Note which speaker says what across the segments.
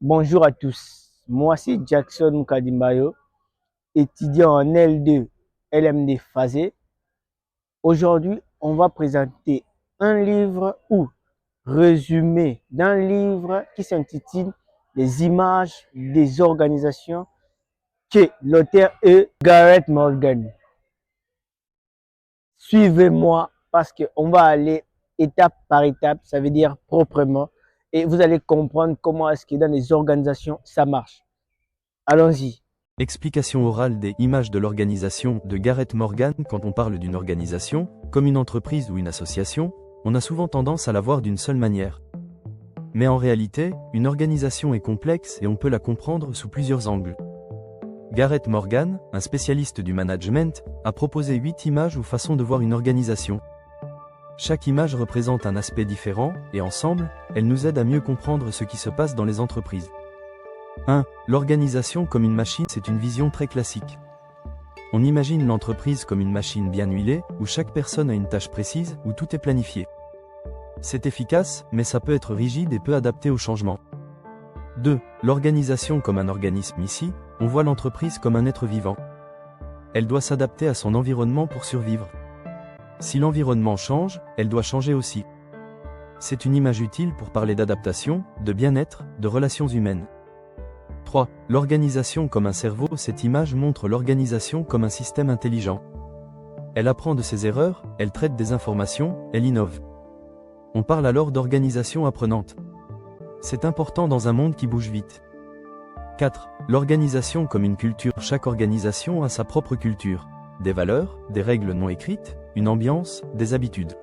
Speaker 1: Bonjour à tous, moi c'est Jackson Mukadimbayo, étudiant en L2 LMD Phasé. Aujourd'hui, on va présenter un livre ou résumé d'un livre qui s'intitule Les images des organisations que l'auteur est Gareth Morgan. Suivez-moi parce qu'on va aller étape par étape, ça veut dire proprement, et vous allez comprendre comment est-ce que dans les organisations ça marche. Allons-y.
Speaker 2: Explication orale des images de l'organisation de Gareth Morgan. Quand on parle d'une organisation, comme une entreprise ou une association, on a souvent tendance à la voir d'une seule manière. Mais en réalité, une organisation est complexe et on peut la comprendre sous plusieurs angles. Gareth Morgan, un spécialiste du management, a proposé 8 images ou façons de voir une organisation. Chaque image représente un aspect différent, et ensemble, elles nous aident à mieux comprendre ce qui se passe dans les entreprises. 1. L'organisation comme une machine, c'est une vision très classique. On imagine l'entreprise comme une machine bien huilée, où chaque personne a une tâche précise, où tout est planifié. C'est efficace, mais ça peut être rigide et peu adapté au changement. 2. L'organisation comme un organisme. Ici, on voit l'entreprise comme un être vivant. Elle doit s'adapter à son environnement pour survivre. Si l'environnement change, elle doit changer aussi. C'est une image utile pour parler d'adaptation, de bien-être, de relations humaines. 3. L'organisation comme un cerveau. Cette image montre l'organisation comme un système intelligent. Elle apprend de ses erreurs, elle traite des informations, elle innove. On parle alors d'organisation apprenante. C'est important dans un monde qui bouge vite. 4. L'organisation comme une culture. Chaque organisation a sa propre culture. Des valeurs, des règles non écrites, une ambiance, des habitudes.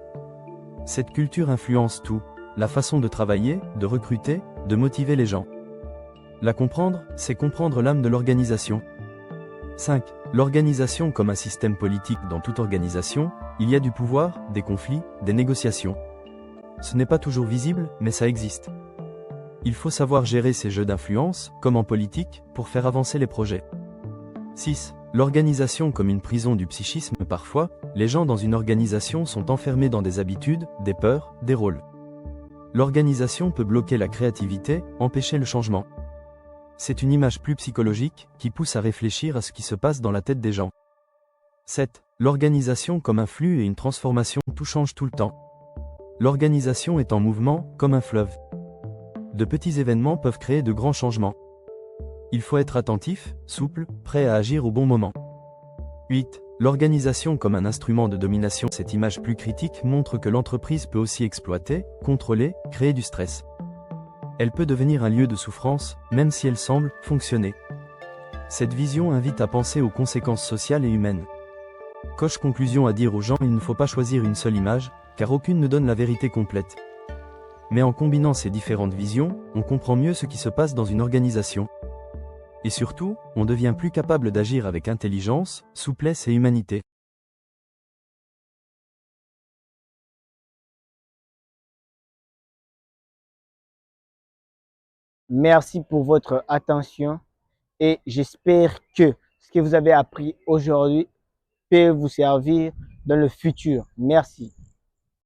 Speaker 2: Cette culture influence tout, la façon de travailler, de recruter, de motiver les gens. La comprendre, c'est comprendre l'âme de l'organisation. 5. L'organisation comme un système politique. Dans toute organisation, il y a du pouvoir, des conflits, des négociations. Ce n'est pas toujours visible, mais ça existe. Il faut savoir gérer ces jeux d'influence, comme en politique, pour faire avancer les projets. 6. L'organisation comme une prison du psychisme. Parfois, les gens dans une organisation sont enfermés dans des habitudes, des peurs, des rôles. L'organisation peut bloquer la créativité, empêcher le changement. C'est une image plus psychologique, qui pousse à réfléchir à ce qui se passe dans la tête des gens. 7. L'organisation comme un flux et une transformation. Tout change tout le temps. L'organisation est en mouvement, comme un fleuve. De petits événements peuvent créer de grands changements. Il faut être attentif, souple, prêt à agir au bon moment. 8. L'organisation comme un instrument de domination. Cette image plus critique montre que l'entreprise peut aussi exploiter, contrôler, créer du stress. Elle peut devenir un lieu de souffrance, même si elle semble fonctionner. Cette vision invite à penser aux conséquences sociales et humaines. Coche conclusion à dire aux gens: il ne faut pas choisir une seule image, car aucune ne donne la vérité complète. Mais en combinant ces différentes visions, on comprend mieux ce qui se passe dans une organisation. Et surtout, on devient plus capable d'agir avec intelligence, souplesse et humanité.
Speaker 1: Merci pour votre attention et j'espère que ce que vous avez appris aujourd'hui peut vous servir dans le futur. Merci.